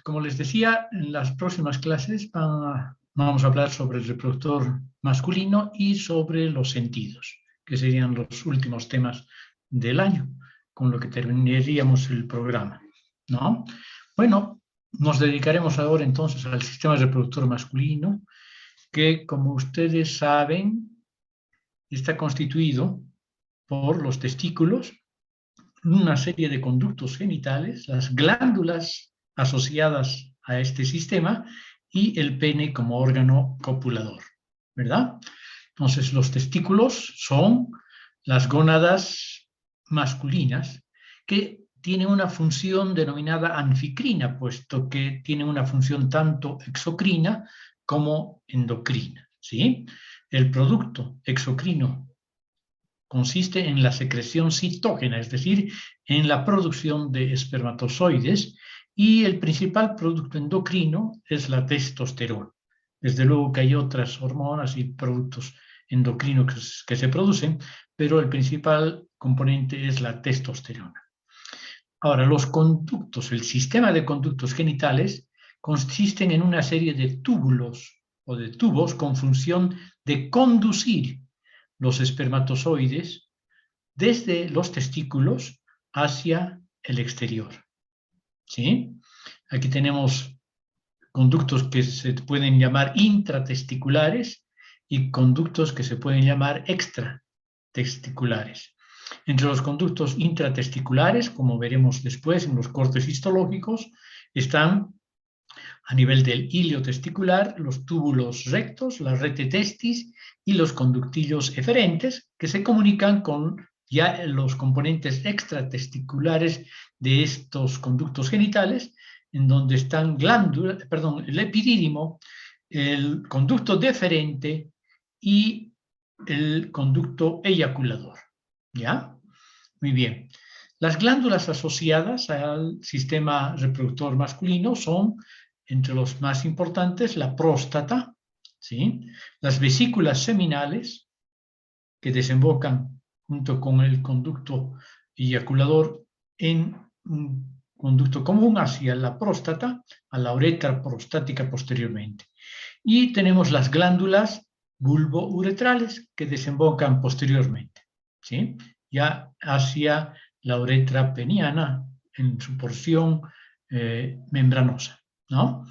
como les decía, en las próximas clases vamos a hablar sobre el reproductor masculino y sobre los sentidos, que serían los últimos temas del año, con lo que terminaríamos el programa, ¿no? Bueno, nos dedicaremos ahora entonces al sistema reproductor masculino, que, como ustedes saben, está constituido por los testículos, una serie de conductos genitales, las glándulas asociadas a este sistema y el pene como órgano copulador, ¿verdad? Entonces, los testículos son las gónadas masculinas que tienen una función denominada anficrina, puesto que tienen una función tanto exocrina como endocrina, ¿sí? El producto exocrino consiste en la secreción citógena, es decir, en la producción de espermatozoides, y el principal producto endocrino es la testosterona. Desde luego que hay otras hormonas y productos endocrinos que se producen, pero el principal componente es la testosterona. Ahora, los conductos, el sistema de conductos genitales, consisten en una serie de túbulos o de tubos con función de conducir los espermatozoides desde los testículos hacia el exterior, ¿sí? Aquí tenemos conductos que se pueden llamar intratesticulares y conductos que se pueden llamar extratesticulares. Entre los conductos intratesticulares, como veremos después en los cortes histológicos, están a nivel del hilo testicular los túbulos rectos, la rete testis y los conductillos eferentes, que se comunican con ya los componentes extratesticulares de estos conductos genitales, en donde están el epidídimo, el conducto deferente y el conducto eyaculador. ¿Ya? Muy bien. Las glándulas asociadas al sistema reproductor masculino son, entre los más importantes, la próstata, ¿sí? Las vesículas seminales, que desembocan junto con el conducto eyaculador en un conducto común hacia la próstata, a la uretra prostática posteriormente. Y tenemos las glándulas bulbouretrales, que desembocan posteriormente, ¿sí? Ya hacia la uretra peniana en su porción membranosa, ¿no?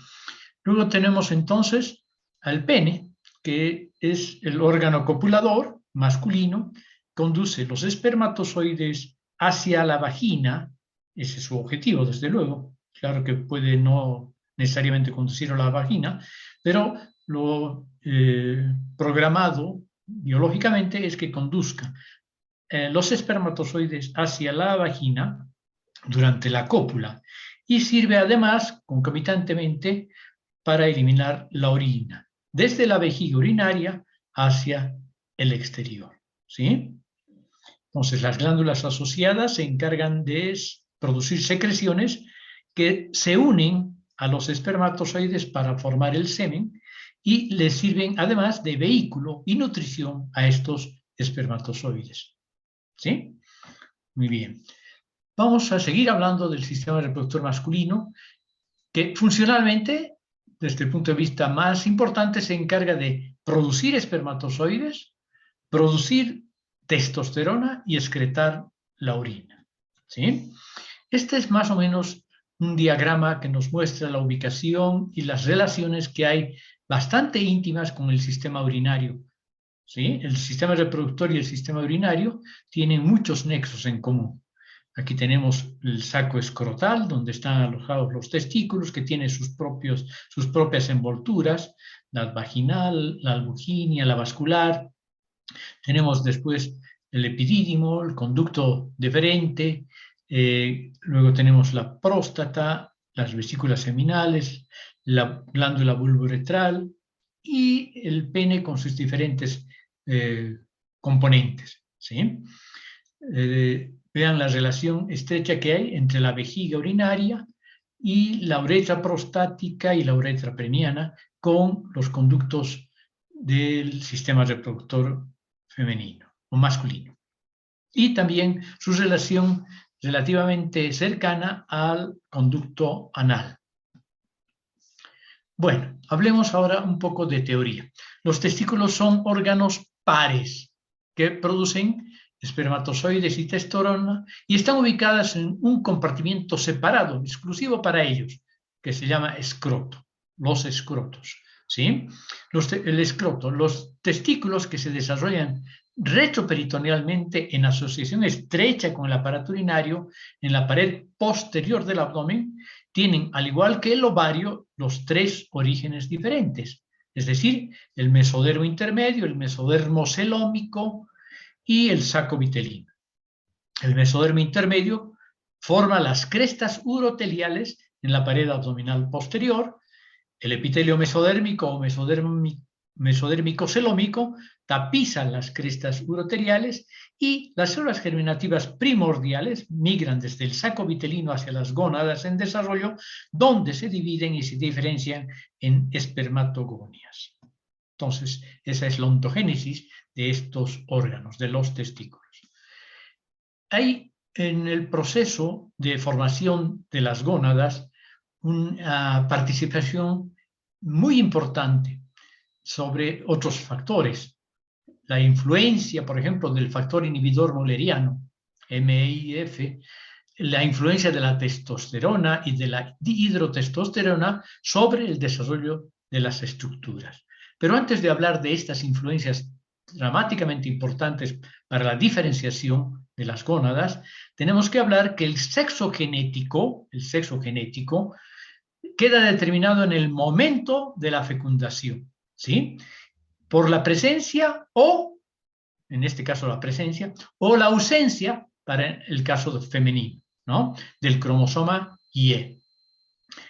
Luego tenemos entonces al pene, que es el órgano copulador masculino, conduce los espermatozoides hacia la vagina, ese es su objetivo, desde luego. Claro que puede no necesariamente conducir a la vagina, pero lo programado biológicamente es que conduzca los espermatozoides hacia la vagina durante la cópula y sirve además concomitantemente para eliminar la orina desde la vejiga urinaria hacia el exterior, ¿sí? Entonces, las glándulas asociadas se encargan de producir secreciones que se unen a los espermatozoides para formar el semen y les sirven además de vehículo y nutrición a estos espermatozoides, ¿sí? Muy bien. Vamos a seguir hablando del sistema reproductor masculino, que funcionalmente, desde el punto de vista más importante, se encarga de producir espermatozoides, producir testosterona y excretar la orina, ¿sí? Este es más o menos un diagrama que nos muestra la ubicación y las relaciones que hay bastante íntimas con el sistema urinario, ¿sí? El sistema reproductor y el sistema urinario tienen muchos nexos en común. Aquí tenemos el saco escrotal, donde están alojados los testículos, que tiene sus propias envolturas, la vaginal, la albuginia, la vascular. Tenemos después el epidídimo, el conducto deferente, luego tenemos la próstata, las vesículas seminales, la glándula bulbouretral y el pene con sus diferentes componentes, ¿sí? Vean la relación estrecha que hay entre la vejiga urinaria y la uretra prostática y la uretra peniana con los conductos del sistema reproductor femenino o masculino. Y también su relación relativamente cercana al conducto anal, Bueno, hablemos ahora un poco de teoría. Los testículos son órganos pares que producen espermatozoides y testosterona y están ubicadas en un compartimiento separado, exclusivo para ellos, que se llama escroto, los escrotos. ¿Sí? El escroto, los testículos que se desarrollan retroperitonealmente en asociación estrecha con el aparato urinario en la pared posterior del abdomen, tienen, al igual que el ovario, los tres orígenes diferentes, es decir, el mesodermo intermedio, el mesodermo celómico y el saco vitelino. El mesodermo intermedio forma las crestas uroteliales en la pared abdominal posterior. El epitelio mesodérmico o mesodérmico celómico tapiza las crestas uroteliales y las células germinativas primordiales migran desde el saco vitelino hacia las gónadas en desarrollo, donde se dividen y se diferencian en espermatogonias. Entonces, esa es la ontogénesis de estos órganos, de los testículos. Hay en el proceso de formación de las gónadas una participación muy importante sobre otros factores. La influencia, por ejemplo, del factor inhibidor mülleriano, MIF, la influencia de la testosterona y de la dihidrotestosterona sobre el desarrollo de las estructuras. Pero antes de hablar de estas influencias dramáticamente importantes para la diferenciación de las gónadas, tenemos que hablar que el sexo genético queda determinado en el momento de la fecundación, ¿sí? Por la presencia o, en este caso la presencia, o la ausencia, para el caso femenino, ¿no? Del cromosoma Y.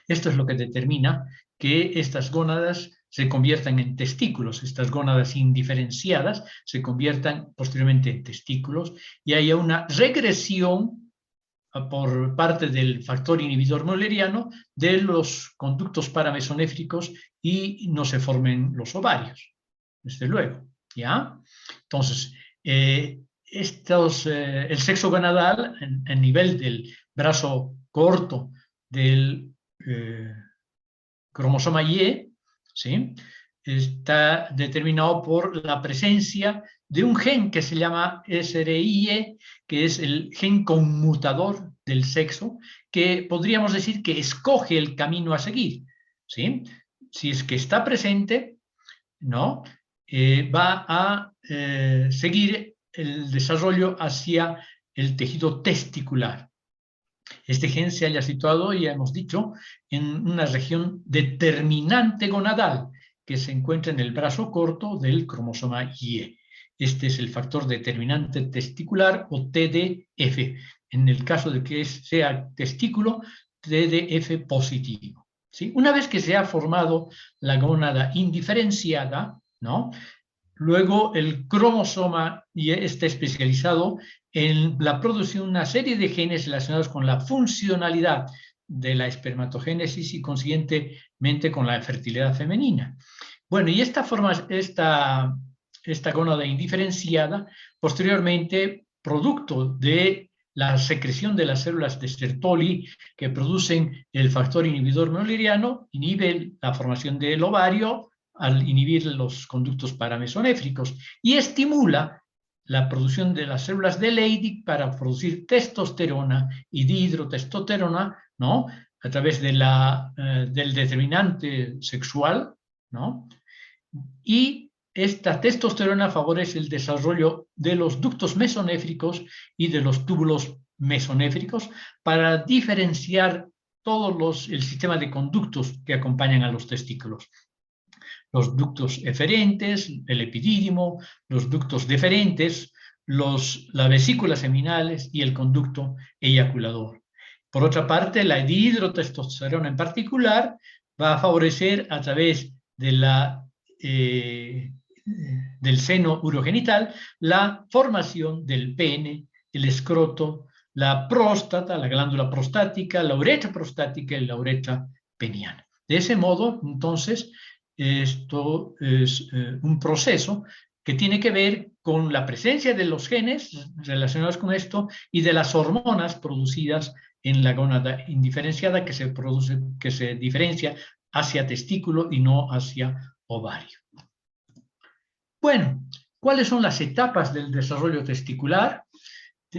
Esto es lo que determina que estas gónadas se conviertan en testículos, estas gónadas indiferenciadas se conviertan posteriormente en testículos y haya una regresión por parte del factor inhibidor mülleriano de los conductos paramesonéfricos y no se formen los ovarios, desde luego, ¿ya? Entonces, el sexo gonadal a nivel del brazo corto del cromosoma Y, ¿sí? Está determinado por la presencia de un gen que se llama SRIE, que es el gen conmutador del sexo, que podríamos decir que escoge el camino a seguir, ¿sí? Si es que está presente, ¿no? Va a seguir el desarrollo hacia el tejido testicular. Este gen se haya situado, ya hemos dicho, en una región determinante gonadal que se encuentra en el brazo corto del cromosoma Y. Este es el factor determinante testicular o TDF. En el caso de que sea testículo, TDF positivo. ¿Sí? Una vez que se ha formado la gónada indiferenciada, ¿no? Luego el cromosoma está especializado en la producción de una serie de genes relacionados con la funcionalidad de la espermatogénesis y consiguientemente con la fertilidad femenina. Bueno, y esta gónada indiferenciada, posteriormente, producto de la secreción de las células de Sertoli que producen el factor inhibidor mülleriano, inhibe la formación del ovario al inhibir los conductos paramesonéfricos y estimula la producción de las células de Leydig para producir testosterona y dihidrotestosterona, ¿no? A través de del determinante sexual, ¿no? Y esta testosterona favorece el desarrollo de los ductos mesonéfricos y de los túbulos mesonéfricos para diferenciar el sistema de conductos que acompañan a los testículos. Los ductos eferentes, el epidídimo, los ductos deferentes, las vesículas seminales y el conducto eyaculador. Por otra parte, la dihidrotestosterona en particular va a favorecer a través de del seno urogenital la formación del pene, el escroto, la próstata, la glándula prostática, la uretra prostática y la uretra peniana. De ese modo, entonces, esto es un proceso que tiene que ver con la presencia de los genes relacionados con esto y de las hormonas producidas en la gónada indiferenciada que se diferencia hacia testículo y no hacia ovario. Bueno, ¿cuáles son las etapas del desarrollo testicular?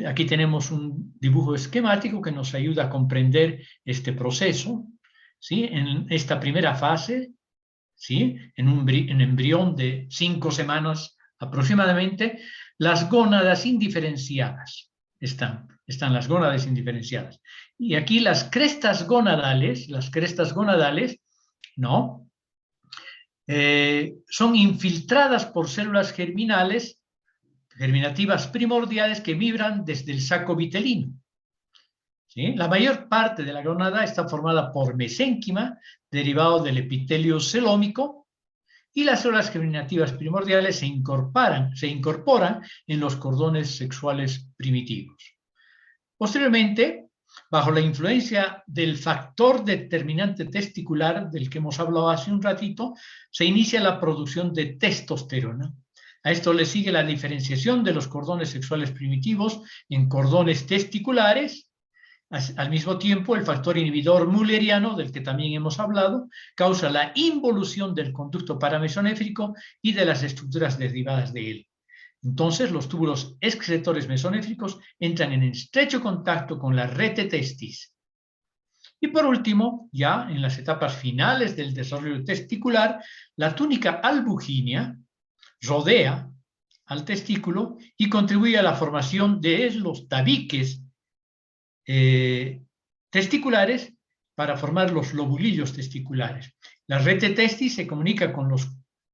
Aquí tenemos un dibujo esquemático que nos ayuda a comprender este proceso. ¿Sí? En esta primera fase, ¿sí? En un embrión de 5 semanas aproximadamente, las gónadas indiferenciadas están las gónadas indiferenciadas. Y aquí las crestas gonadales, ¿no? Son infiltradas por células germinativas primordiales que vibran desde el saco vitelino. ¿Sí? La mayor parte de la gónada está formada por mesénquima, derivado del epitelio celómico, y las células germinativas primordiales se incorporan en los cordones sexuales primitivos. Posteriormente, bajo la influencia del factor determinante testicular, del que hemos hablado hace un ratito, se inicia la producción de testosterona. A esto le sigue la diferenciación de los cordones sexuales primitivos en cordones testiculares. Al mismo tiempo, el factor inhibidor mulleriano, del que también hemos hablado, causa la involución del conducto paramesonéfrico y de las estructuras derivadas de él. Entonces, los túbulos excretores mesonéfricos entran en estrecho contacto con la rete testis. Y por último, ya en las etapas finales del desarrollo testicular, la túnica albugínea rodea al testículo y contribuye a la formación de los tabiques testiculares para formar los lobulillos testiculares. La rete testis se comunica con los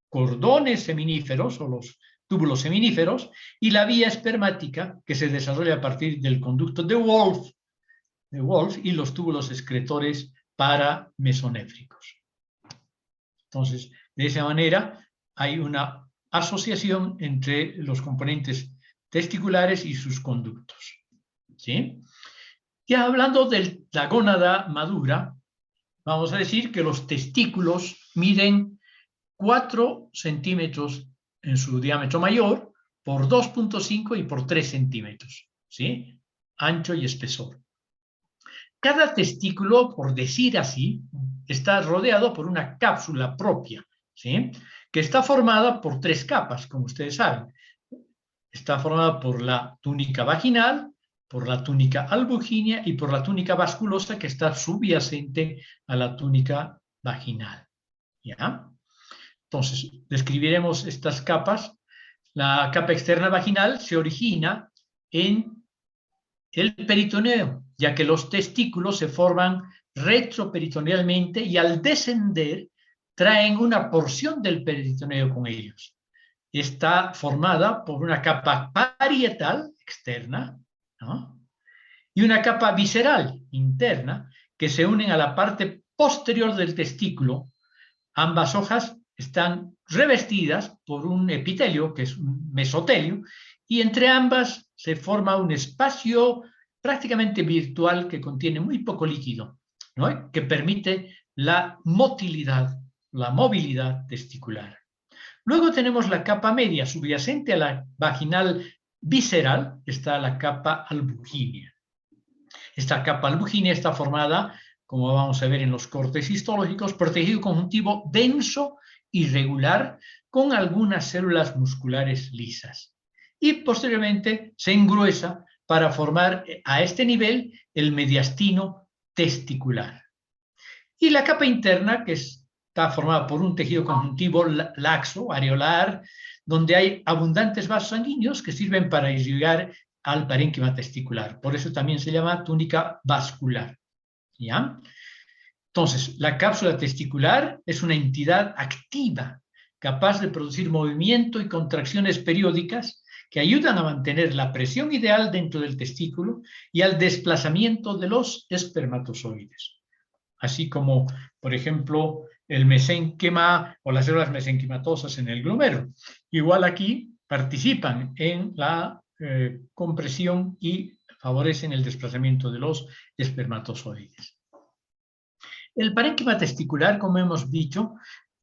cordones seminíferos o los túbulos seminíferos y la vía espermática que se desarrolla a partir del conducto de Wolff y los túbulos excretores paramesonéfricos. Entonces, de esa manera hay una asociación entre los componentes testiculares y sus conductos. ¿Sí? Ya hablando de la gónada madura, vamos a decir que los testículos miden 4 centímetros en su diámetro mayor, por 2.5 y por 3 centímetros, ¿sí? Ancho y espesor. Cada testículo, por decir así, está rodeado por una cápsula propia, ¿sí? Que está formada por 3 capas, como ustedes saben. Está formada por la túnica vaginal, por la túnica albugínea y por la túnica vasculosa que está subyacente a la túnica vaginal. ¿Ya? Entonces, describiremos estas capas. La capa externa vaginal se origina en el peritoneo, ya que los testículos se forman retroperitonealmente y al descender traen una porción del peritoneo con ellos. Está formada por una capa parietal externa, ¿no? Y una capa visceral interna que se unen a la parte posterior del testículo. Ambas hojas están revestidas por un epitelio, que es un mesotelio, y entre ambas se forma un espacio prácticamente virtual que contiene muy poco líquido, ¿no? Que permite la motilidad, la movilidad testicular. Luego tenemos la capa media subyacente a la vaginal visceral, está la capa albugínea. Esta capa albugínea está formada, como vamos a ver en los cortes histológicos, por tejido conjuntivo denso y regular con algunas células musculares lisas. Y posteriormente se engruesa para formar a este nivel el mediastino testicular. Y la capa interna, que está formada por un tejido conjuntivo laxo, areolar, donde hay abundantes vasos sanguíneos que sirven para irrigar al parénquima testicular. Por eso también se llama túnica vascular. ¿Ya? Entonces, la cápsula testicular es una entidad activa, capaz de producir movimiento y contracciones periódicas que ayudan a mantener la presión ideal dentro del testículo y al desplazamiento de los espermatozoides. Así como, por ejemplo, el mesénquima o las células mesenquimatosas en el glumero. Igual aquí participan en la compresión y favorecen el desplazamiento de los espermatozoides. El parénquima testicular, como hemos dicho,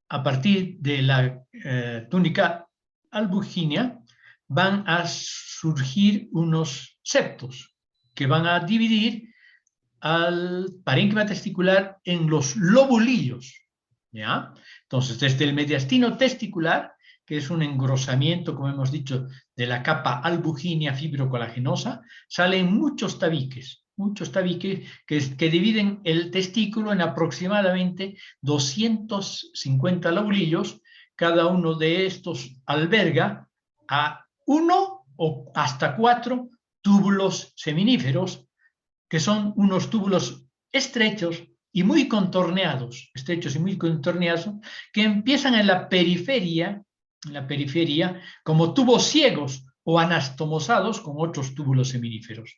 a partir de la túnica albugínea, van a surgir unos septos que van a dividir al parénquima testicular en los lobulillos, ¿ya? Entonces, desde el mediastino testicular, que es un engrosamiento, como hemos dicho, de la capa albugínea fibrocolagenosa, salen muchos tabiques que dividen el testículo en aproximadamente 250 lobulillos. Cada uno de estos alberga a 1 o hasta 4 túbulos seminíferos, que son unos túbulos estrechos y muy contorneados, que empiezan en la periferia como tubos ciegos o anastomosados con otros túbulos seminíferos.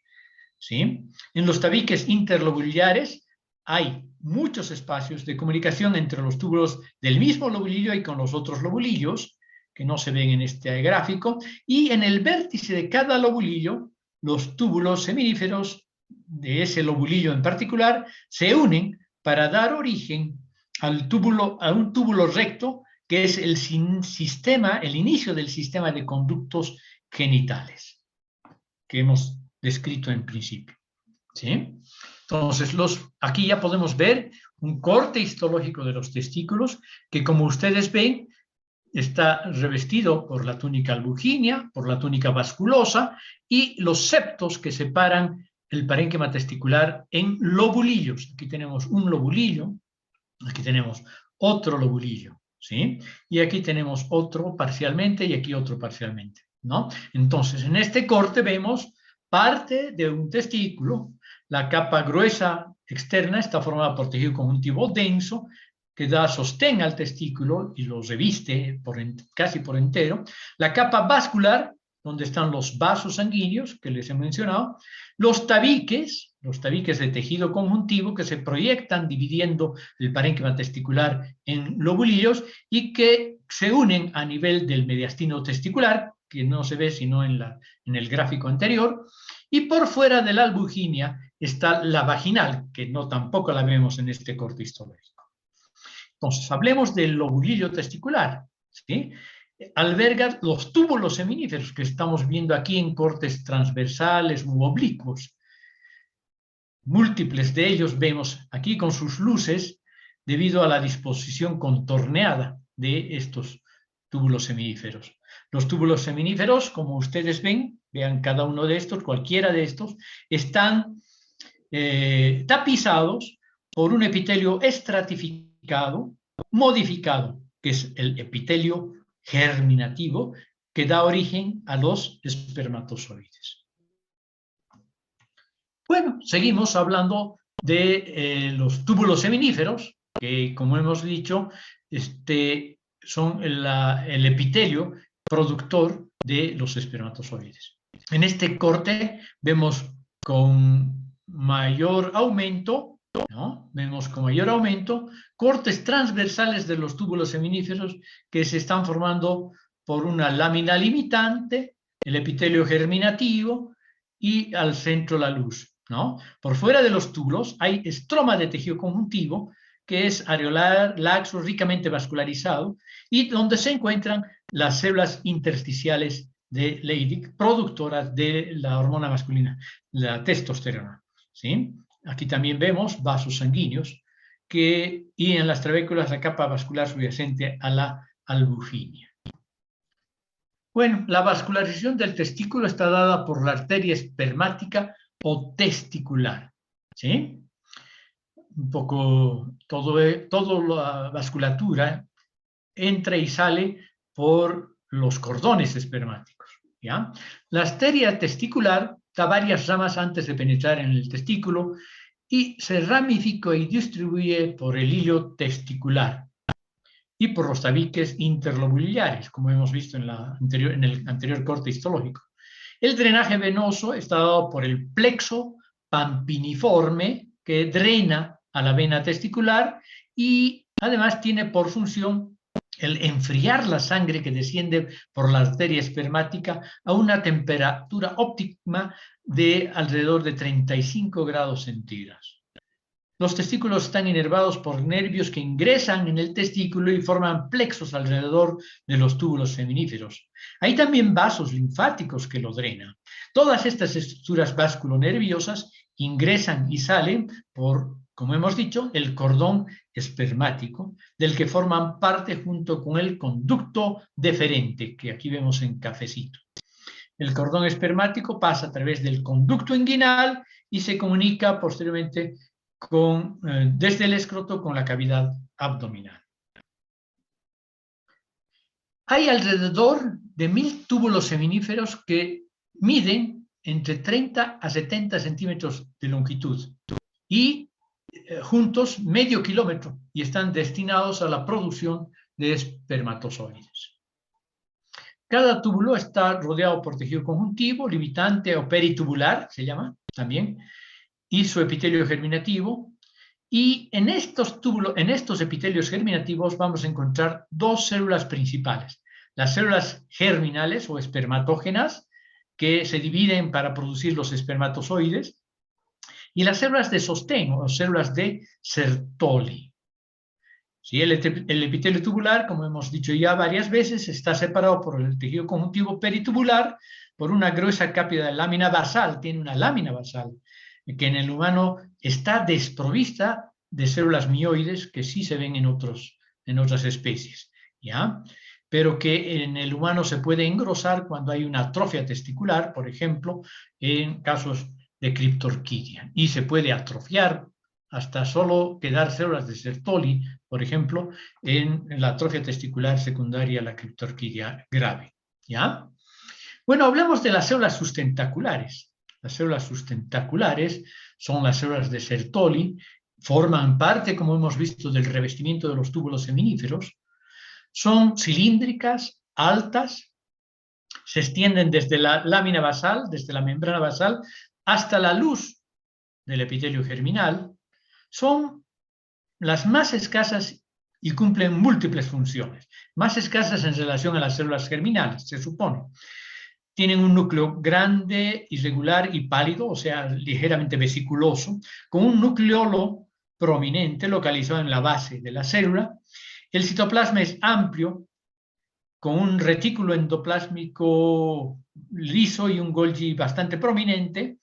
¿Sí? En los tabiques interlobulares hay muchos espacios de comunicación entre los túbulos del mismo lobulillo y con los otros lobulillos, que no se ven en este gráfico, y en el vértice de cada lobulillo, los túbulos seminíferos de ese lobulillo en particular se unen para dar origen a un túbulo recto, que es el inicio del sistema de conductos genitales, que hemos descrito en principio. ¿Sí? Entonces, aquí ya podemos ver un corte histológico de los testículos, que como ustedes ven, está revestido por la túnica albugínea, por la túnica vasculosa, y los septos que separan el parénquima testicular en lobulillos. Aquí tenemos un lobulillo, aquí tenemos otro lobulillo, ¿sí? Y aquí tenemos otro parcialmente y aquí otro parcialmente, ¿no? Entonces, en este corte vemos parte de un testículo. La capa gruesa externa está formada por tejido conjuntivo denso, que da sostén al testículo y lo reviste casi por entero. La capa vascular, donde están los vasos sanguíneos, que les he mencionado. Los tabiques de tejido conjuntivo, que se proyectan dividiendo el parénquima testicular en lobulillos y que se unen a nivel del mediastino testicular, que no se ve sino en el gráfico anterior. Y por fuera de la albugínea está la vaginal, que tampoco la vemos en este corte histológico. Entonces, hablemos del lobulillo testicular, ¿sí? Alberga los túbulos seminíferos que estamos viendo aquí en cortes transversales u oblicuos. Múltiples de ellos vemos aquí con sus luces debido a la disposición contorneada de estos túbulos seminíferos. Los túbulos seminíferos, como ustedes vean cada uno de estos, cualquiera de estos, están tapizados por un epitelio estratificado, modificado, que es el epitelio germinativo, que da origen a los espermatozoides. Bueno, seguimos hablando de los túbulos seminíferos, que como hemos dicho, son el epitelio productor de los espermatozoides. En este corte vemos con mayor aumento, ¿no? Vemos con mayor aumento cortes transversales de los túbulos seminíferos que se están formando por una lámina limitante, el epitelio germinativo y al centro la luz, ¿no? Por fuera de los túbulos hay estroma de tejido conjuntivo que es areolar, laxo, ricamente vascularizado y donde se encuentran las células intersticiales de Leydig, productoras de la hormona masculina, la testosterona, ¿sí? Aquí también vemos vasos sanguíneos y en las trabéculas la capa vascular subyacente a la albugínea. Bueno, la vascularización del testículo está dada por la arteria espermática o testicular, ¿sí? Un poco, toda la vasculatura entra y sale por los cordones espermáticos, ¿ya? La arteria testicular da varias ramas antes de penetrar en el testículo y se ramifica y distribuye por el hilo testicular y por los tabiques interlobulares, como hemos visto en el anterior corte histológico. El drenaje venoso está dado por el plexo pampiniforme, que drena a la vena testicular y además tiene por función el enfriar la sangre que desciende por la arteria espermática a una temperatura óptima de alrededor de 35 grados centígrados. Los testículos están inervados por nervios que ingresan en el testículo y forman plexos alrededor de los túbulos seminíferos. Hay también vasos linfáticos que lo drenan. Todas estas estructuras vasculonerviosas ingresan y salen por como hemos dicho, el cordón espermático, del que forman parte junto con el conducto deferente, que aquí vemos en cafecito. El cordón espermático pasa a través del conducto inguinal y se comunica posteriormente desde el escroto con la cavidad abdominal. Hay alrededor de 1000 túbulos seminíferos que miden entre 30 a 70 centímetros de longitud y juntos medio kilómetro y están destinados a la producción de espermatozoides. Cada túbulo está rodeado por tejido conjuntivo, limitante o peritubular, se llama también, y su epitelio germinativo. Y en estos epitelios germinativos vamos a encontrar dos células principales. Las células germinales o espermatógenas, que se dividen para producir los espermatozoides, y las células de sostén o células de Sertoli. ¿Sí? El epitelio tubular, como hemos dicho ya varias veces, está separado por el tejido conjuntivo peritubular por una gruesa capa de lámina basal, tiene una lámina basal, que en el humano está desprovista de células mioides, que sí se ven en otras especies, ¿ya? Pero que en el humano se puede engrosar cuando hay una atrofia testicular, por ejemplo, en casos de Cryptorchidea, y se puede atrofiar hasta solo quedar células de Sertoli, por ejemplo, en la atrofia testicular secundaria a la Cryptorchidea grave, ¿ya? Bueno, hablemos de las células sustentaculares. Las células sustentaculares son las células de Sertoli, forman parte, como hemos visto, del revestimiento de los túbulos seminíferos, son cilíndricas, altas, se extienden desde la lámina basal, desde la membrana basal, hasta la luz del epitelio germinal, son las más escasas y cumplen múltiples funciones, más escasas en relación a las células germinales, se supone. Tienen un núcleo grande, irregular y pálido, o sea, ligeramente vesiculoso, con un nucleolo prominente localizado en la base de la célula. El citoplasma es amplio, con un retículo endoplásmico liso y un Golgi bastante prominente.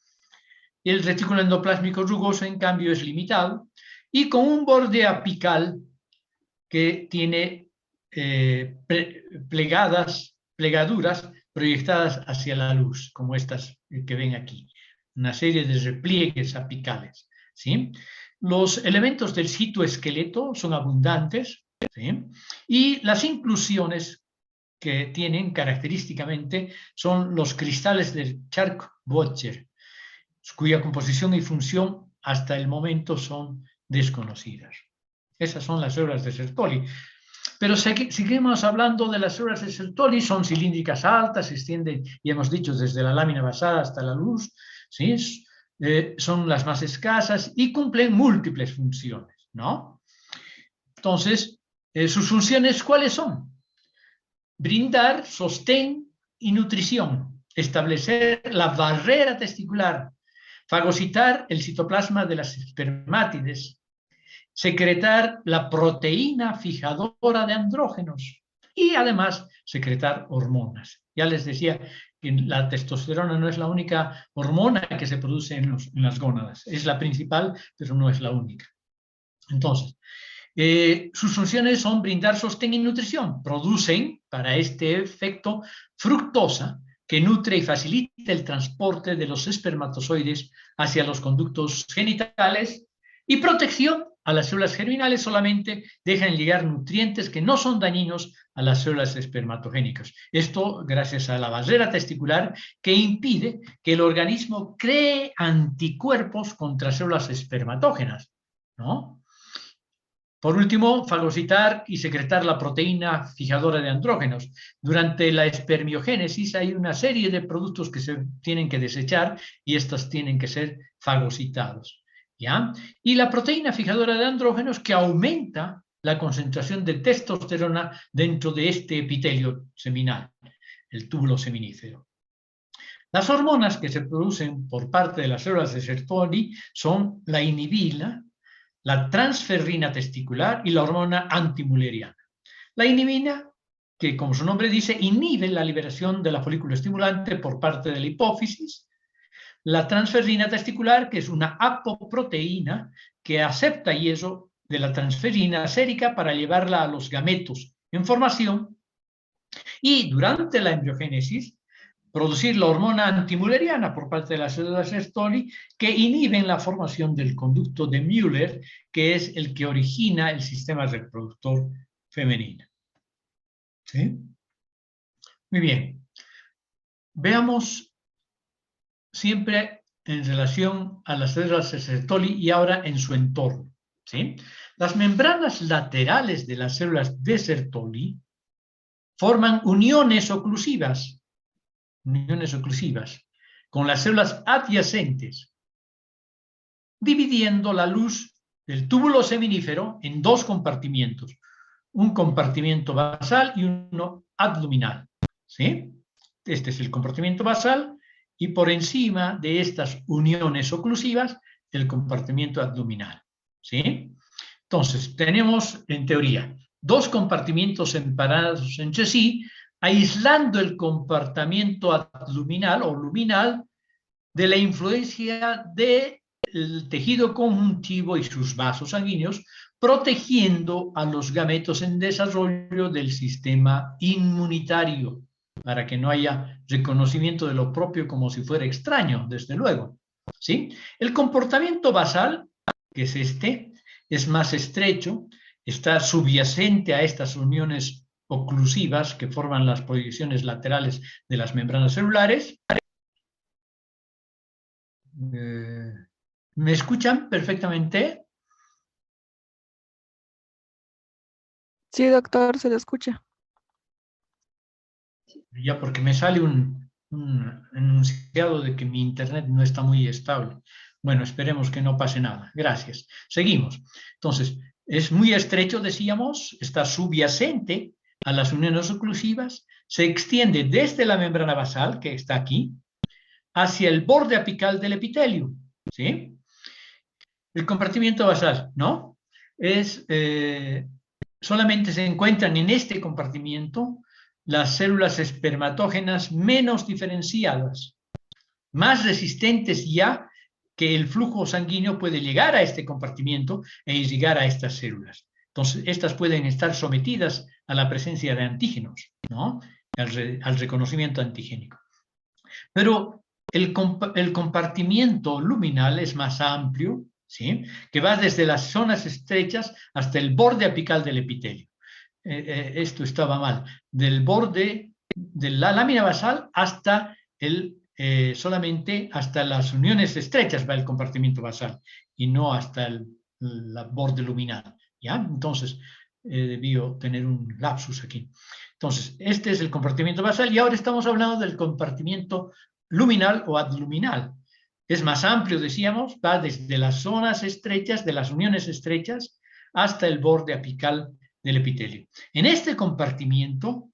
El retículo endoplásmico rugoso, en cambio, es limitado, y con un borde apical que tiene plegaduras proyectadas hacia la luz, como estas que ven aquí. Una serie de repliegues apicales, ¿sí? Los elementos del citoesqueleto son abundantes, ¿sí? Y las inclusiones que tienen característicamente son los cristales del Chark-Bocher, cuya composición y función hasta el momento son desconocidas. Esas son las células de Sertoli. Pero seguimos hablando de las células de Sertoli, son cilíndricas altas, se extienden, y hemos dicho, desde la lámina basal hasta la luz, ¿sí? Son las más escasas y cumplen múltiples funciones, ¿no? Entonces, sus funciones, ¿cuáles son? Brindar sostén y nutrición, establecer la barrera testicular, fagocitar el citoplasma de las espermátides, secretar la proteína fijadora de andrógenos y además secretar hormonas. Ya les decía que la testosterona no es la única hormona que se produce en las gónadas, es la principal, pero no es la única. Entonces, sus funciones son brindar sostén y nutrición. Producen para este efecto fructosa, que nutre y facilita el transporte de los espermatozoides hacia los conductos genitales, y protección. A las células germinales solamente dejan llegar nutrientes que no son dañinos a las células espermatogénicas. Esto gracias a la barrera testicular, que impide que el organismo cree anticuerpos contra células espermatógenas, ¿no? Por último, fagocitar y secretar la proteína fijadora de andrógenos. Durante la espermiogénesis hay una serie de productos que se tienen que desechar y estos tienen que ser fagocitados, ¿ya? Y la proteína fijadora de andrógenos, que aumenta la concentración de testosterona dentro de este epitelio seminal, el túbulo seminífero. Las hormonas que se producen por parte de las células de Sertoli son la inhibina, la transferrina testicular y la hormona antimuleriana. La inhibina, que como su nombre dice, inhibe la liberación de la folículo estimulante por parte de la hipófisis, la transferrina testicular, que es una apoproteína que acepta hierro de la transferrina sérica para llevarla a los gametos en formación, y durante la embriogénesis producir la hormona antimülleriana por parte de las células Sertoli, que inhiben la formación del conducto de Müller, que es el que origina el sistema reproductor femenino. ¿Sí? Muy bien. Veamos siempre en relación a las células Sertoli y ahora en su entorno. ¿Sí? Las membranas laterales de las células de Sertoli forman uniones oclusivas con las células adyacentes, dividiendo la luz del túbulo seminífero en dos compartimientos, un compartimiento basal y uno abdominal. ¿Sí? Este es el compartimiento basal y por encima de estas uniones oclusivas el compartimiento abdominal. ¿Sí? Entonces, tenemos en teoría dos compartimientos separados entre sí, aislando el compartimiento abdominal o luminal de la influencia del tejido conjuntivo y sus vasos sanguíneos, protegiendo a los gametos en desarrollo del sistema inmunitario, para que no haya reconocimiento de lo propio como si fuera extraño, desde luego. ¿Sí? El comportamiento basal, que es este, es más estrecho, está subyacente a estas uniones oclusivas que forman las proyecciones laterales de las membranas celulares. ¿Me escuchan perfectamente? Sí, doctor, se lo escucha. Ya, porque me sale un enunciado de que mi internet no está muy estable. Bueno, esperemos que no pase nada. Gracias. Seguimos. Entonces, es muy estrecho, decíamos, está subyacente a las uniones oclusivas, se extiende desde la membrana basal, que está aquí, hacia el borde apical del epitelio. ¿Sí? El compartimiento basal, ¿no? Solamente se encuentran en este compartimiento las células espermatógenas menos diferenciadas, más resistentes ya que el flujo sanguíneo puede llegar a este compartimiento e llegar a estas células. Entonces, estas pueden estar sometidas a la presencia de antígenos, ¿no? Al reconocimiento antigénico. Pero el compartimiento luminal es más amplio, ¿sí? Que va desde las zonas estrechas hasta el borde apical del epitelio. Esto estaba mal. Del borde de la lámina basal hasta solamente hasta las uniones estrechas va el compartimiento basal y no hasta el borde luminal. ¿Ya? Entonces, debió tener un lapsus aquí. Entonces, este es el compartimiento basal y ahora estamos hablando del compartimiento luminal o adluminal. Es más amplio, decíamos, va desde las zonas estrechas, de las uniones estrechas, hasta el borde apical del epitelio. En este compartimiento,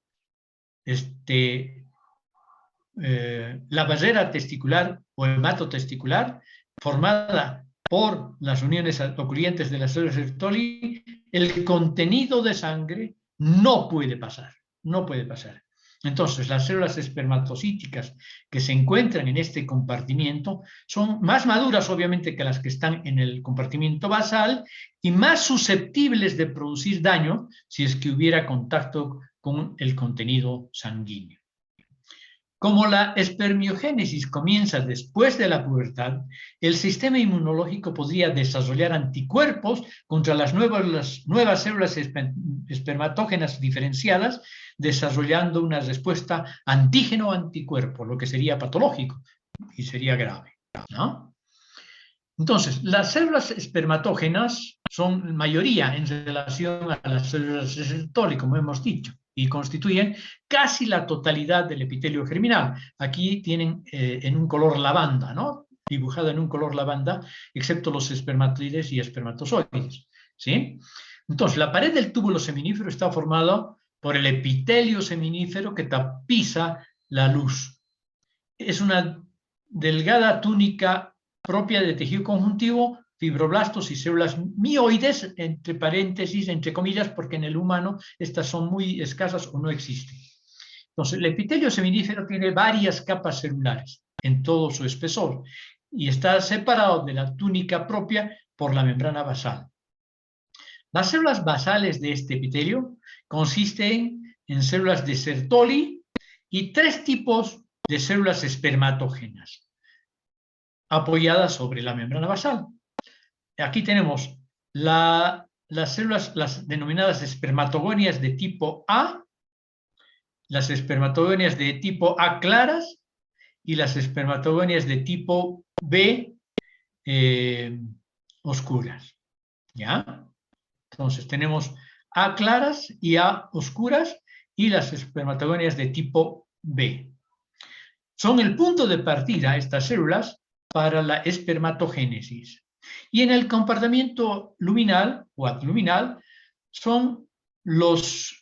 la barrera testicular o hematotesticular, formada por las uniones ocluyentes de las células Sertoli, el contenido de sangre no puede pasar, no puede pasar. Entonces, las células espermatocíticas que se encuentran en este compartimiento son más maduras, obviamente, que las que están en el compartimiento basal y más susceptibles de producir daño si es que hubiera contacto con el contenido sanguíneo. Como la espermiogénesis comienza después de la pubertad, el sistema inmunológico podría desarrollar anticuerpos contra las nuevas células espermatógenas diferenciadas, desarrollando una respuesta antígeno-anticuerpo, lo que sería patológico y sería grave, ¿no? Entonces, las células espermatógenas son mayoría en relación a las células Sertoli, como hemos dicho, y constituyen casi la totalidad del epitelio germinal. Aquí tienen en un color lavanda, ¿no? Dibujado en un color lavanda, excepto los espermatoides y espermatozoides, ¿sí? Entonces, la pared del túbulo seminífero está formada por el epitelio seminífero que tapiza la luz. Es una delgada túnica propia de tejido conjuntivo, fibroblastos y células mioides, entre paréntesis, entre comillas, porque en el humano estas son muy escasas o no existen. Entonces, el epitelio seminífero tiene varias capas celulares, en todo su espesor y está separado de la túnica propia por la membrana basal. Las células basales de este epitelio consisten en células de Sertoli y 3 tipos de células espermatógenas apoyadas sobre la membrana basal. Aquí tenemos las células, las denominadas espermatogonias de tipo A, las espermatogonias de tipo A claras y las espermatogonias de tipo B oscuras. ¿Ya? Entonces tenemos A claras y A oscuras y las espermatogonias de tipo B. Son el punto de partida, estas células, para la espermatogénesis. Y en el compartimiento luminal o adluminal son las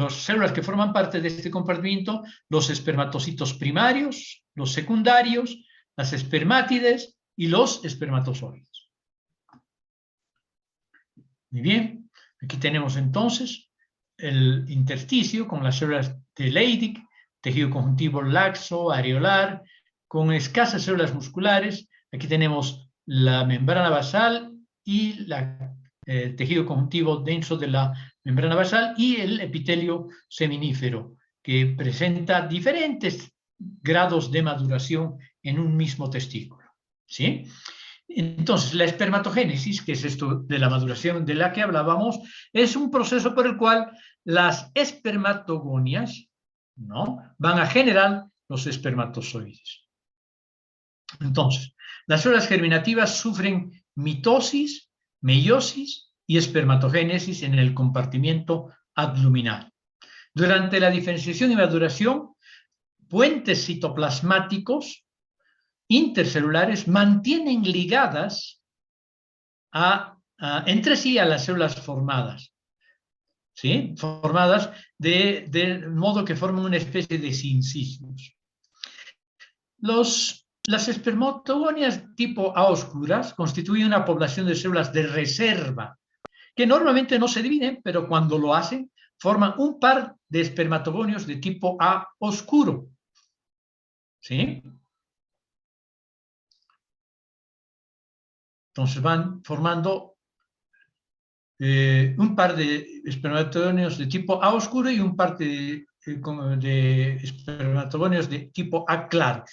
células que forman parte de este compartimiento, los espermatocitos primarios, los secundarios, las espermátides y los espermatozoides. Muy bien, aquí tenemos entonces el intersticio con las células de Leydig, tejido conjuntivo laxo, areolar, con escasas células musculares. Aquí tenemos la membrana basal y el tejido conjuntivo denso de la membrana basal y el epitelio seminífero, que presenta diferentes grados de maduración en un mismo testículo. ¿Sí? Entonces, la espermatogénesis, que es esto de la maduración de la que hablábamos, es un proceso por el cual las espermatogonias, ¿no?, van a generar los espermatozoides. Entonces, las células germinativas sufren mitosis, meiosis y espermatogénesis en el compartimiento adluminal. Durante la diferenciación y maduración, puentes citoplasmáticos intercelulares mantienen ligadas entre sí a las células formadas, ¿sí? Formadas de modo que forman una especie de sincicios. Las espermatogonias tipo A oscuras constituyen una población de células de reserva que normalmente no se dividen, pero cuando lo hacen forman un par de espermatogonios de tipo A oscuro, ¿sí? Entonces van formando un par de espermatogonios de tipo A oscuro y un par de espermatogonios de tipo A claros.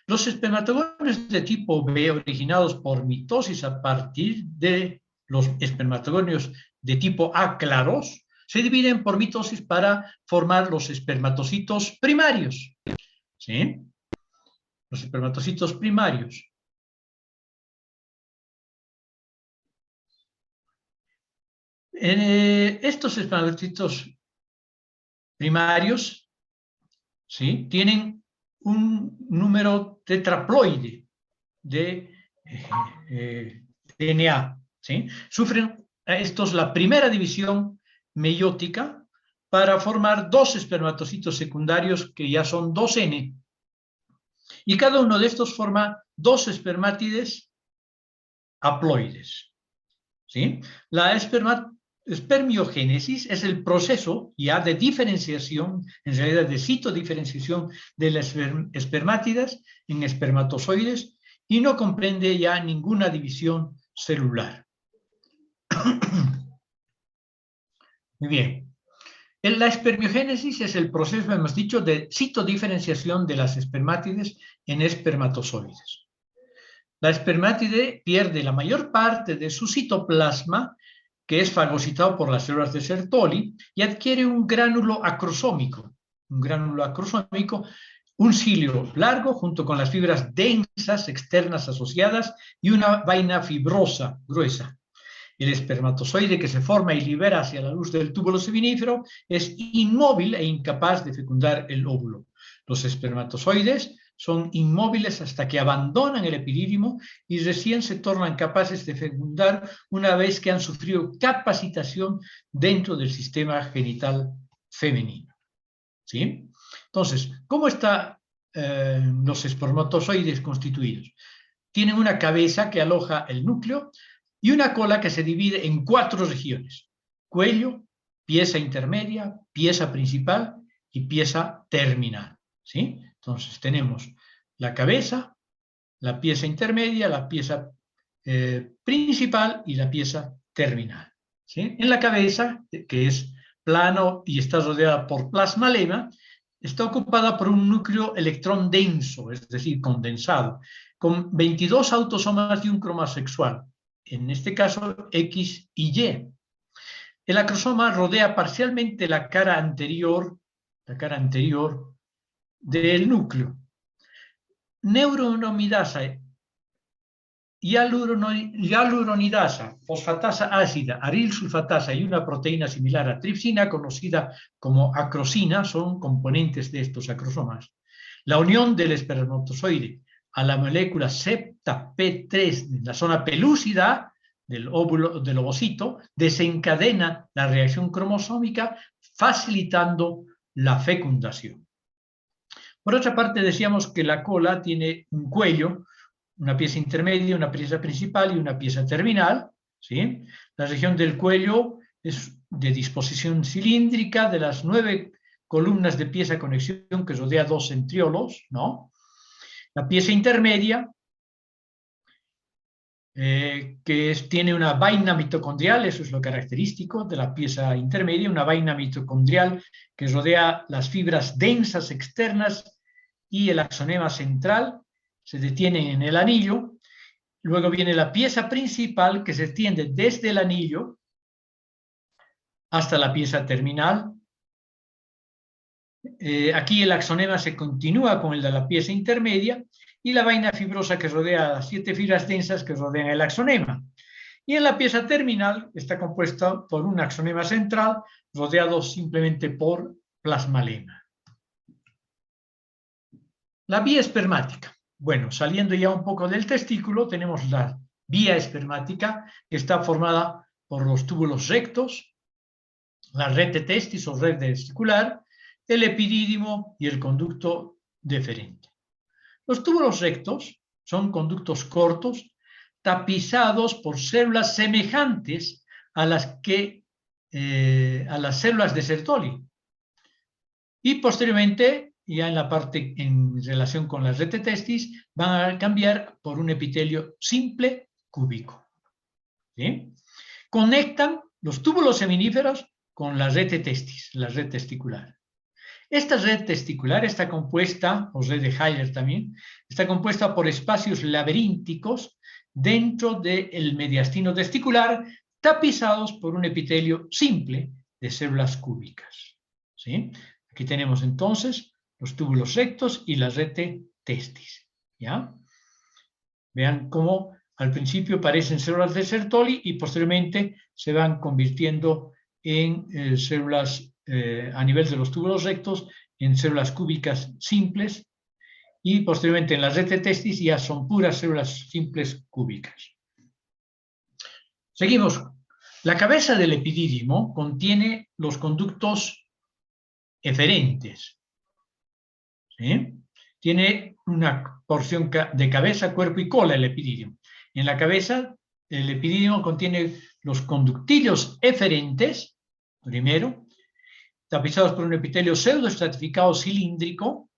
Los espermatogonios de tipo B, originados por mitosis a partir de los espermatogonios de tipo A claros, se dividen por mitosis para formar los espermatocitos primarios. ¿Sí? Los espermatocitos primarios. Estos espermatocitos primarios, ¿sí?, tienen un número tetraploide de DNA. ¿Sí? Sufren estos la primera división meiótica para formar 2 espermatocitos secundarios que ya son 2N. Y cada uno de estos forma 2 espermátides haploides. ¿Sí? La espermiogénesis es el proceso ya de diferenciación, en realidad de citodiferenciación de las espermátidas en espermatozoides y no comprende ya ninguna división celular. Muy bien. La espermiogénesis es el proceso, hemos dicho, de citodiferenciación de las espermátides en espermatozoides. La espermátide pierde la mayor parte de su citoplasma, que es fagocitado por las células de Sertoli, y adquiere un gránulo acrosómico. Un gránulo acrosómico, un cilio largo junto con las fibras densas externas asociadas y una vaina fibrosa, gruesa. El espermatozoide que se forma y libera hacia la luz del túbulo seminífero es inmóvil e incapaz de fecundar el óvulo. Los espermatozoides son inmóviles hasta que abandonan el epidídimo y recién se tornan capaces de fecundar una vez que han sufrido capacitación dentro del sistema genital femenino. ¿Sí? Entonces, ¿cómo están los espermatozoides constituidos? Tienen una cabeza que aloja el núcleo y una cola que se divide en 4 regiones: cuello, pieza intermedia, pieza principal y pieza terminal. ¿Sí? Entonces tenemos la cabeza, la pieza intermedia, la pieza principal y la pieza terminal. ¿Sí? En la cabeza, que es plano y está rodeada por plasmalema, está ocupada por un núcleo electrón denso, es decir, condensado, con 22 autosomas y un croma sexual, en este caso X y Y. El acrosoma rodea parcialmente la cara anterior del núcleo. Neuronomidasa, hialuronidasa, fosfatasa ácida, aril sulfatasa y una proteína similar a tripsina, conocida como acrosina, son componentes de estos acrosomas. La unión del espermatozoide a la molécula septa-P3 en la zona pelúcida del óvulo, del ovocito, desencadena la reacción cromosómica, facilitando la fecundación. Por otra parte, decíamos que la cola tiene un cuello, una pieza intermedia, una pieza principal y una pieza terminal, ¿sí? La región del cuello es de disposición cilíndrica, de las 9 columnas de pieza conexión que rodea 2 centriolos, ¿no? La pieza intermedia, tiene una vaina mitocondrial, eso es lo característico de la pieza intermedia, una vaina mitocondrial que rodea las fibras densas externas y el axonema central, se detienen en el anillo. Luego viene la pieza principal que se extiende desde el anillo hasta la pieza terminal. Aquí el axonema se continúa con el de la pieza intermedia y la vaina fibrosa que rodea las 7 fibras densas que rodean el axonema. Y en la pieza terminal está compuesta por un axonema central rodeado simplemente por plasmalema. La vía espermática. Bueno, saliendo ya un poco del testículo, tenemos la vía espermática que está formada por los túbulos rectos, la red de testis o red testicular, el epidídimo y el conducto deferente. Los túbulos rectos son conductos cortos tapizados por células semejantes a las células de Sertoli. Y posteriormente, ya en la parte en relación con la red de testis, van a cambiar por un epitelio simple cúbico. ¿Sí? Conectan los túbulos seminíferos con la red de testis, la red testicular. Esta red testicular está compuesta, o red de Heyer también, está compuesta por espacios laberínticos dentro del mediastino testicular, tapizados por un epitelio simple de células cúbicas. ¿Sí? Aquí tenemos entonces los túbulos rectos y la red de testis. ¿Ya? Vean cómo al principio parecen células de Sertoli y posteriormente se van convirtiendo en células a nivel de los túbulos rectos, en células cúbicas simples, y posteriormente en la red de testis ya son puras células simples cúbicas. Seguimos. La cabeza del epidídimo contiene los conductos eferentes. ¿Sí? Tiene una porción de cabeza, cuerpo y cola el epidídimo. En la cabeza, el epidídimo contiene los conductillos eferentes, primero, tapizados por un epitelio pseudoestratificado cilíndrico,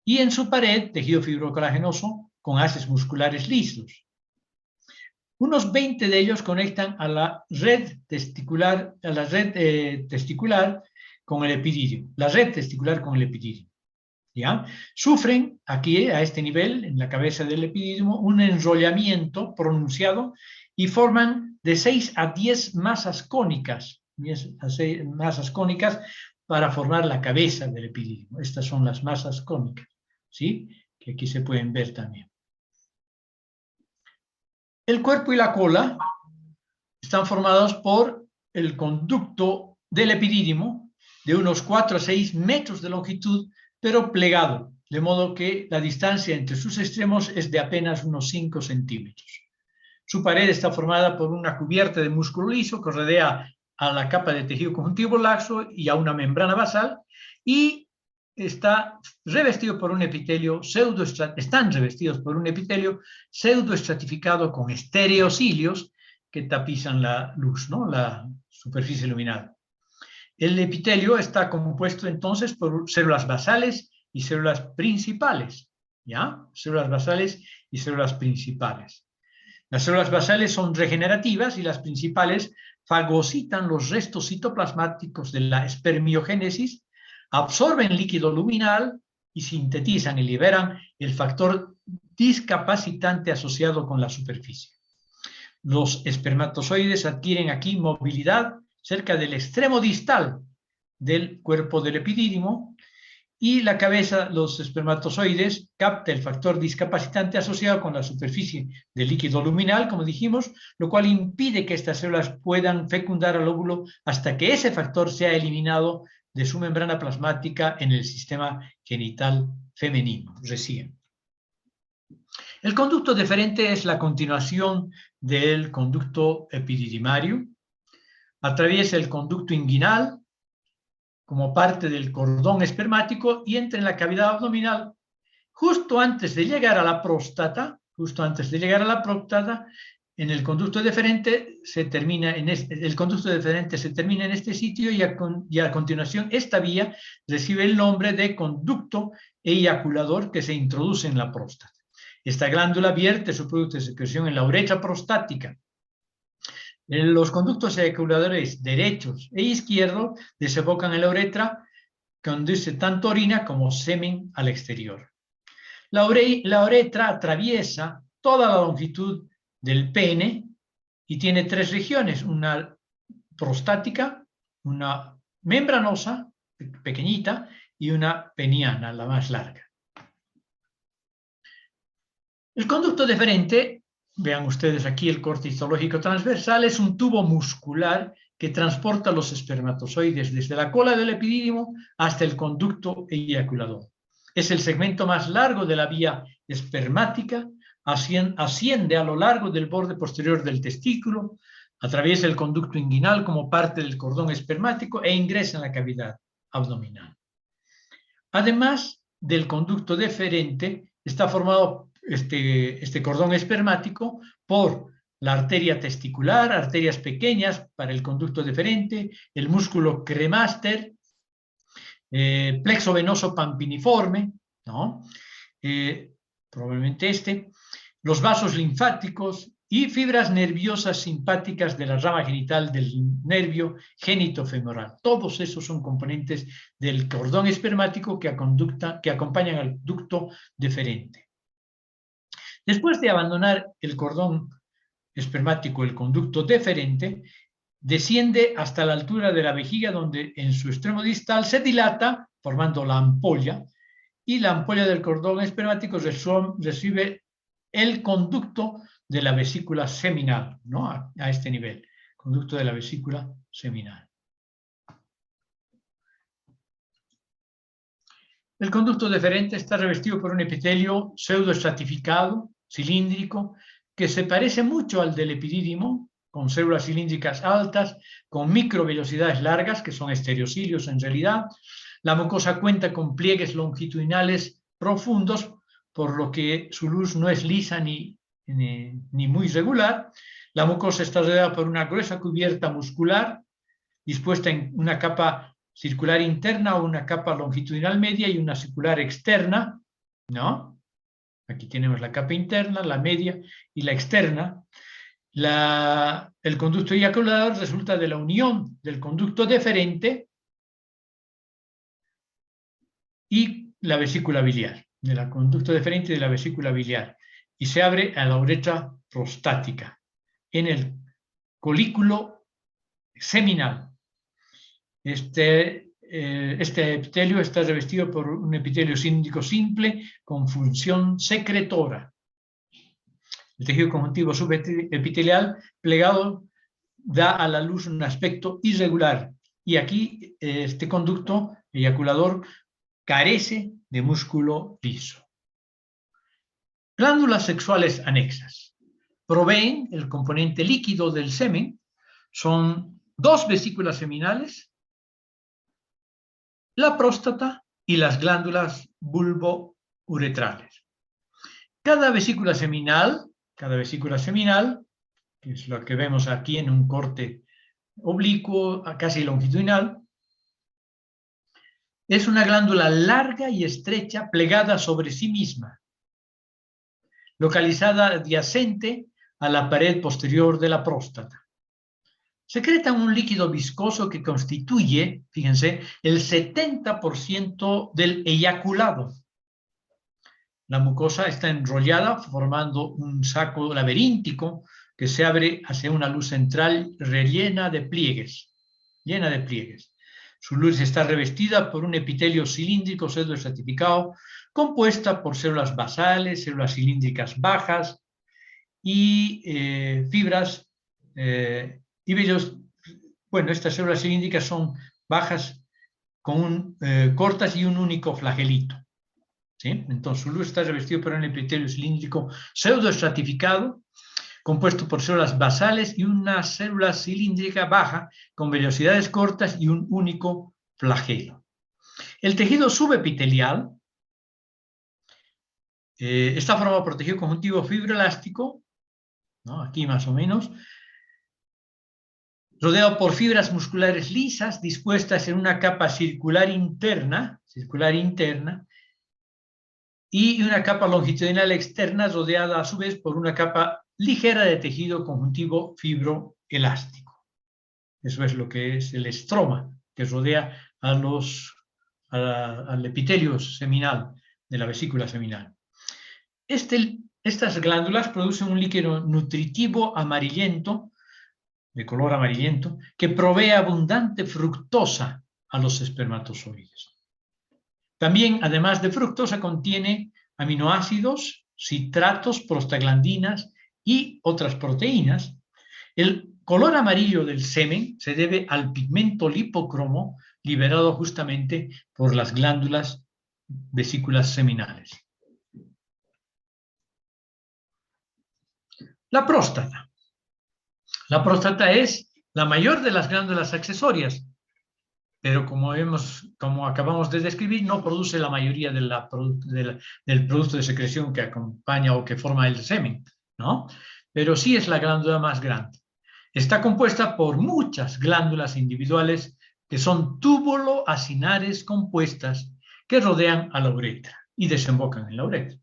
y en su pared, tejido fibrocolagenoso con haces musculares lisos. Unos 20 de ellos conectan a la red testicular, con el epidídimo, la red testicular con el epidídimo. ¿Ya? Sufren aquí, a este nivel, en la cabeza del epidídimo, un enrollamiento pronunciado y forman de 6 a 10 masas cónicas, para formar la cabeza del epidídimo. Estas son las masas cónicas, ¿sí? Que aquí se pueden ver también. El cuerpo y la cola están formados por el conducto del epidídimo de unos 4 a 6 metros de longitud, pero plegado, de modo que la distancia entre sus extremos es de apenas unos 5 centímetros. Su pared está formada por una cubierta de músculo liso que rodea a la capa de tejido conjuntivo laxo y a una membrana basal, y está revestido por un epitelio están revestidos por un epitelio pseudoestratificado con estereocilios que tapizan la luz, ¿no? La superficie iluminada. El epitelio está compuesto entonces por células basales y células principales, ¿ya? Células basales y células principales. Las células basales son regenerativas y las principales fagocitan los restos citoplasmáticos de la espermiogénesis, absorben líquido luminal y sintetizan y liberan el factor discapacitante asociado con la superficie. Los espermatozoides adquieren aquí movilidad cerca del extremo distal del cuerpo del epidídimo y la cabeza, los espermatozoides, capta el factor discapacitante asociado con la superficie del líquido luminal, como dijimos, lo cual impide que estas células puedan fecundar al óvulo hasta que ese factor sea eliminado de su membrana plasmática en el sistema genital femenino, recién. El conducto deferente es la continuación del conducto epididimario. Atraviesa el conducto inguinal como parte del cordón espermático y entra en la cavidad abdominal justo antes de llegar a la próstata. En el conducto deferente se termina en este sitio y a continuación esta vía recibe el nombre de conducto eyaculador que se introduce en la próstata. Esta glándula vierte su producto de secreción en la uretra prostática. Los conductos eyaculadores derechos e izquierdos desembocan en la uretra, conduce tanto orina como semen al exterior. La uretra atraviesa toda la longitud del pene y tiene tres regiones, una prostática, una membranosa, pequeñita, y una peniana, la más larga. El conducto deferente, vean ustedes aquí el corte histológico transversal, es un tubo muscular que transporta los espermatozoides desde la cola del epidídimo hasta el conducto eyaculador. Es el segmento más largo de la vía espermática, asciende a lo largo del borde posterior del testículo, atraviesa el conducto inguinal como parte del cordón espermático e ingresa en la cavidad abdominal. Además del conducto deferente, está formado este cordón espermático por la arteria testicular, arterias pequeñas para el conducto deferente, el músculo cremaster, plexo venoso pampiniforme, ¿no? Probablemente los vasos linfáticos y fibras nerviosas simpáticas de la rama genital del nervio genitofemoral. Todos esos son componentes del cordón espermático que acompañan al ducto deferente. Después de abandonar el cordón espermático, el conducto deferente, desciende hasta la altura de la vejiga, donde en su extremo distal se dilata, formando la ampolla, y la ampolla del cordón espermático recibe el conducto de la vesícula seminal, ¿no? A este nivel, conducto de la vesícula seminal. El conducto deferente está revestido por un epitelio pseudoestratificado, cilíndrico, que se parece mucho al del epidídimo, con células cilíndricas altas, con microvellosidades largas, que son estereocilios en realidad. La mucosa cuenta con pliegues longitudinales profundos, por lo que su luz no es lisa ni muy regular. La mucosa está rodeada por una gruesa cubierta muscular, dispuesta en una capa circular interna o una capa longitudinal media y una circular externa, ¿no? Aquí tenemos la capa interna, la media y la externa. El conducto eyaculador resulta de la unión del conducto deferente y la vesícula biliar, del conducto deferente y de la vesícula biliar, y se abre a la uretra prostática, en el colículo seminal. Este epitelio está revestido por un epitelio cilíndrico simple con función secretora. El tejido conjuntivo subepitelial plegado da a la luz un aspecto irregular, y aquí este conducto eyaculador carece de músculo liso. Glándulas sexuales anexas. Proveen el componente líquido del semen. Son dos vesículas seminales, la próstata y las glándulas bulbouretrales. Cada vesícula seminal, que es lo que vemos aquí en un corte oblicuo, casi longitudinal, Es una glándula larga y estrecha plegada sobre sí misma, localizada adyacente a la pared posterior de la próstata. Secreta un líquido viscoso que constituye, fíjense, el 70% del eyaculado. La mucosa está enrollada formando un saco laberíntico que se abre hacia una luz central rellena de pliegues, llena de pliegues. Su luz está revestida por un epitelio cilíndrico pseudoestratificado compuesta por células basales, células cilíndricas bajas y fibras y vellos. Bueno, estas células cilíndricas son bajas, cortas y un único flagelito. ¿Sí? Entonces, su luz está revestido por un epitelio cilíndrico pseudoestratificado, compuesto por células basales y una célula cilíndrica baja con vellosidades cortas y un único flagelo. El tejido subepitelial está formado por tejido conjuntivo fibroelástico, ¿no? Aquí más o menos, rodeado por fibras musculares lisas dispuestas en una capa circular interna, y una capa longitudinal externa rodeada a su vez por una capa ligera de tejido conjuntivo fibroelástico. Eso es lo que es el estroma, que rodea al epitelio seminal de la vesícula seminal. Estas glándulas producen un líquido nutritivo amarillento, de color amarillento, que provee abundante fructosa a los espermatozoides. También, además de fructosa, contiene aminoácidos, citratos, prostaglandinas y otras proteínas. El color amarillo del semen se debe al pigmento lipocromo liberado justamente por las glándulas vesículas seminales. La próstata. La próstata es la mayor de las glándulas accesorias, pero como acabamos de describir, no produce la mayoría del producto de secreción que acompaña o que forma el semen, ¿no? Pero sí es la glándula más grande. Está compuesta por muchas glándulas individuales que son túbulo-acinares compuestas que rodean a la uretra y desembocan en la uretra.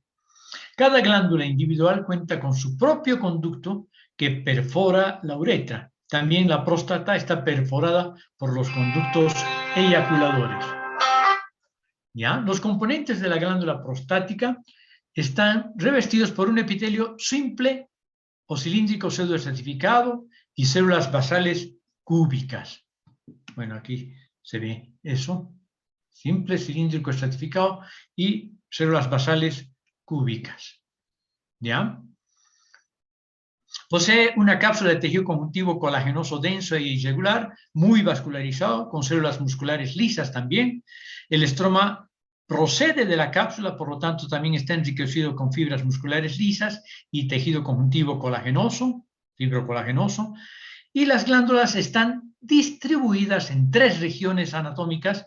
Cada glándula individual cuenta con su propio conducto que perfora la uretra. También la próstata está perforada por los conductos eyaculadores. ¿Ya? Los componentes de la glándula prostática están revestidos por un epitelio simple o cilíndrico pseudoestratificado y células basales cúbicas. Bueno, aquí se ve eso. Simple, cilíndrico, estratificado y células basales cúbicas. ¿Ya? Posee una cápsula de tejido conjuntivo colagenoso denso e irregular, muy vascularizado, con células musculares lisas también. El estroma procede de la cápsula, por lo tanto también está enriquecido con fibras musculares lisas y tejido conjuntivo colagenoso, fibrocolagenoso. Y las glándulas están distribuidas en 3 regiones anatómicas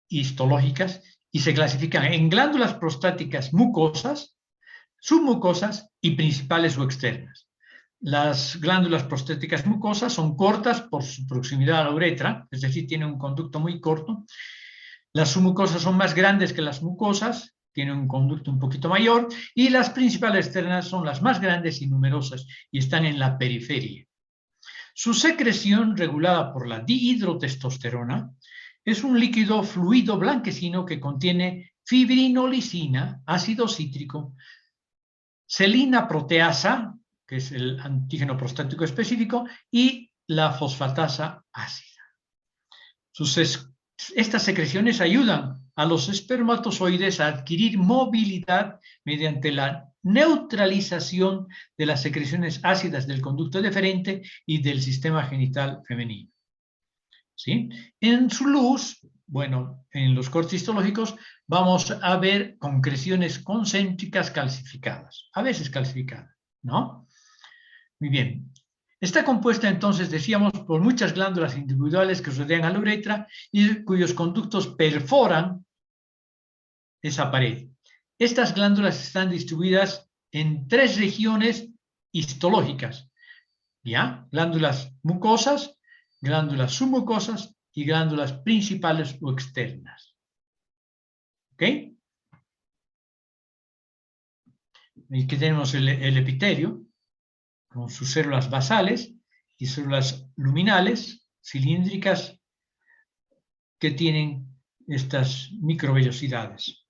histológicas y se clasifican en glándulas prostáticas mucosas, submucosas y principales o externas. Las glándulas prostáticas mucosas son cortas por su proximidad a la uretra, es decir, tienen un conducto muy corto. Las submucosas son más grandes que las mucosas, tienen un conducto un poquito mayor, y las principales externas son las más grandes y numerosas y están en la periferia. Su secreción, regulada por la dihidrotestosterona, es un líquido fluido blanquecino que contiene fibrinolicina, ácido cítrico, celina proteasa, que es el antígeno prostático específico, y la fosfatasa ácida. Estas secreciones ayudan a los espermatozoides a adquirir movilidad mediante la neutralización de las secreciones ácidas del conducto deferente y del sistema genital femenino. ¿Sí? En su luz, bueno, en los cortes histológicos vamos a ver concreciones concéntricas calcificadas, a veces calcificadas, ¿no? Muy bien. Está compuesta entonces, decíamos, por muchas glándulas individuales que rodean a la uretra y cuyos conductos perforan esa pared. Estas glándulas están distribuidas en 3 regiones histológicas, ¿ya? Glándulas mucosas, glándulas submucosas y glándulas principales o externas. ¿Ok? Aquí tenemos el epitelio, con sus células basales y células luminales, cilíndricas, que tienen estas microvellosidades.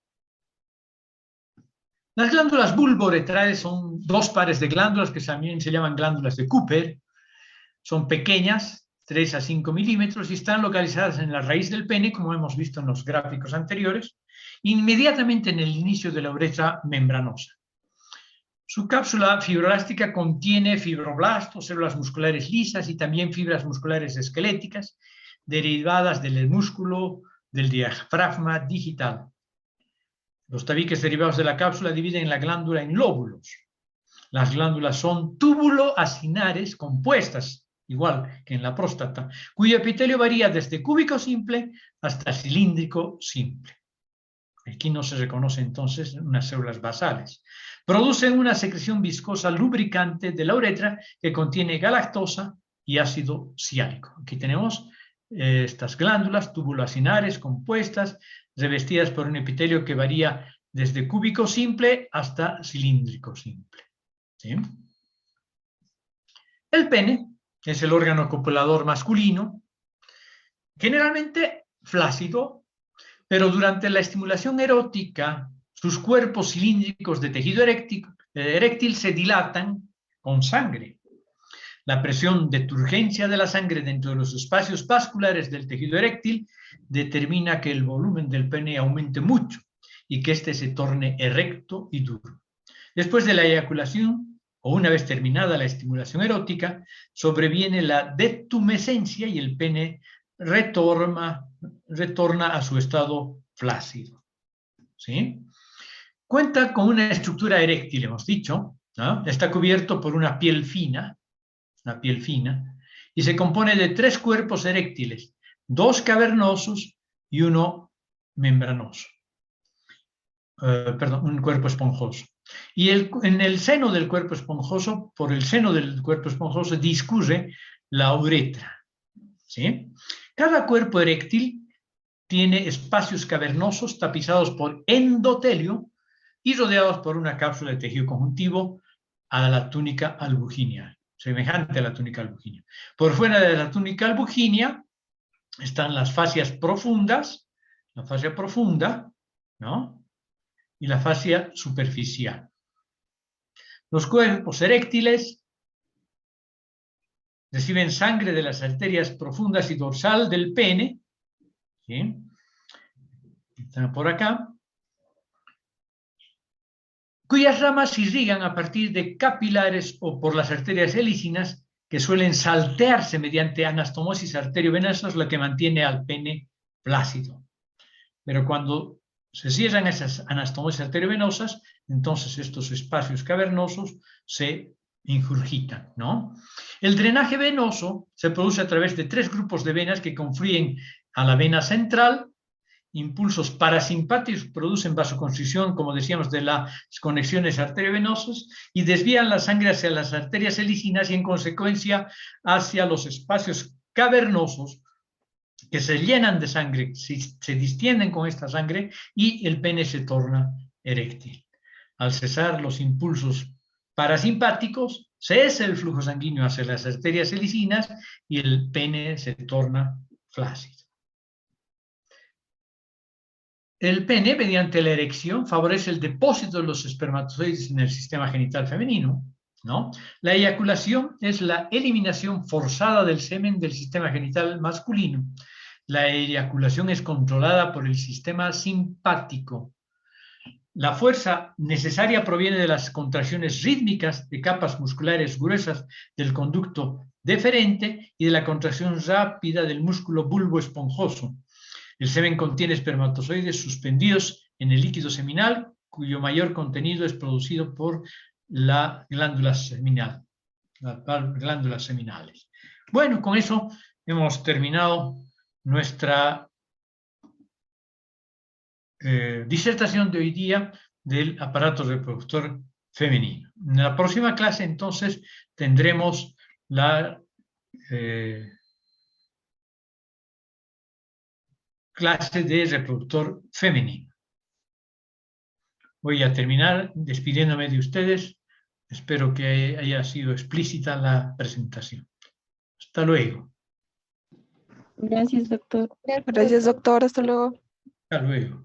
Las glándulas bulboretrales son dos pares de glándulas que también se llaman glándulas de Cooper. Son pequeñas, 3 a 5 milímetros, y están localizadas en la raíz del pene, como hemos visto en los gráficos anteriores, inmediatamente en el inicio de la uretra membranosa. Su cápsula fibroelástica contiene fibroblastos, células musculares lisas y también fibras musculares esqueléticas derivadas del músculo del diafragma digital. Los tabiques derivados de la cápsula dividen la glándula en lóbulos. Las glándulas son túbulo-acinares compuestas, igual que en la próstata, cuyo epitelio varía desde cúbico simple hasta cilíndrico simple. Aquí no se reconoce entonces unas células basales. Producen una secreción viscosa lubricante de la uretra que contiene galactosa y ácido ciálico. Aquí tenemos estas glándulas tubuloacinares compuestas, revestidas por un epitelio que varía desde cúbico simple hasta cilíndrico simple. ¿Sí? El pene es el órgano copulador masculino, generalmente flácido, pero durante la estimulación erótica, sus cuerpos cilíndricos de tejido eréctil se dilatan con sangre. La presión de turgencia de la sangre dentro de los espacios vasculares del tejido eréctil determina que el volumen del pene aumente mucho y que éste se torne erecto y duro. Después de la eyaculación, o una vez terminada la estimulación erótica, sobreviene la detumescencia y el pene retorna a su estado flácido. ¿Sí? Cuenta con una estructura eréctil, hemos dicho, ¿no? Está cubierto por una piel fina, y se compone de 3 cuerpos eréctiles, 2 cavernosos y uno membranoso. Un cuerpo esponjoso. Y en el seno del cuerpo esponjoso, por el seno del cuerpo esponjoso, discurre la uretra. ¿Sí? Cada cuerpo eréctil tiene espacios cavernosos tapizados por endotelio y rodeados por una cápsula de tejido conjuntivo a la túnica albuginea, semejante a la túnica albuginea. Por fuera de la túnica albuginea están las fascias profundas, la fascia profunda, ¿no? Y la fascia superficial. Los cuerpos eréctiles reciben sangre de las arterias profundas y dorsal del pene, ¿sí? Están por acá, cuyas ramas irrigan a partir de capilares o por las arterias helicinas que suelen saltearse mediante anastomosis arteriovenosa, lo que mantiene al pene flácido. Pero cuando se cierran esas anastomosis arteriovenosas, entonces estos espacios cavernosos se ingurgitan, ¿no? El drenaje venoso se produce a través de 3 grupos de venas que confluyen a la vena central. Impulsos parasimpáticos producen vasoconstricción, como decíamos, de las conexiones arteriovenosas y desvían la sangre hacia las arterias helicinas y en consecuencia hacia los espacios cavernosos que se llenan de sangre, se distienden con esta sangre y el pene se torna eréctil. Al cesar los impulsos parasimpáticos, cesa el flujo sanguíneo hacia las arterias helicinas y el pene se torna flácido. El pene, mediante la erección, favorece el depósito de los espermatozoides en el sistema genital femenino, ¿no? La eyaculación es la eliminación forzada del semen del sistema genital masculino. La eyaculación es controlada por el sistema simpático. La fuerza necesaria proviene de las contracciones rítmicas de capas musculares gruesas del conducto deferente y de la contracción rápida del músculo bulbo esponjoso. El semen contiene espermatozoides suspendidos en el líquido seminal, cuyo mayor contenido es producido por la glándula seminal, las glándulas seminales. Bueno, con eso hemos terminado nuestra disertación de hoy día del aparato reproductor femenino. En la próxima clase, entonces, tendremos la clase de reproductor femenino. Voy a terminar despidiéndome de ustedes. Espero que haya sido explícita la presentación. Hasta luego. Gracias, doctor. Gracias, doctor. Hasta luego. Hasta luego.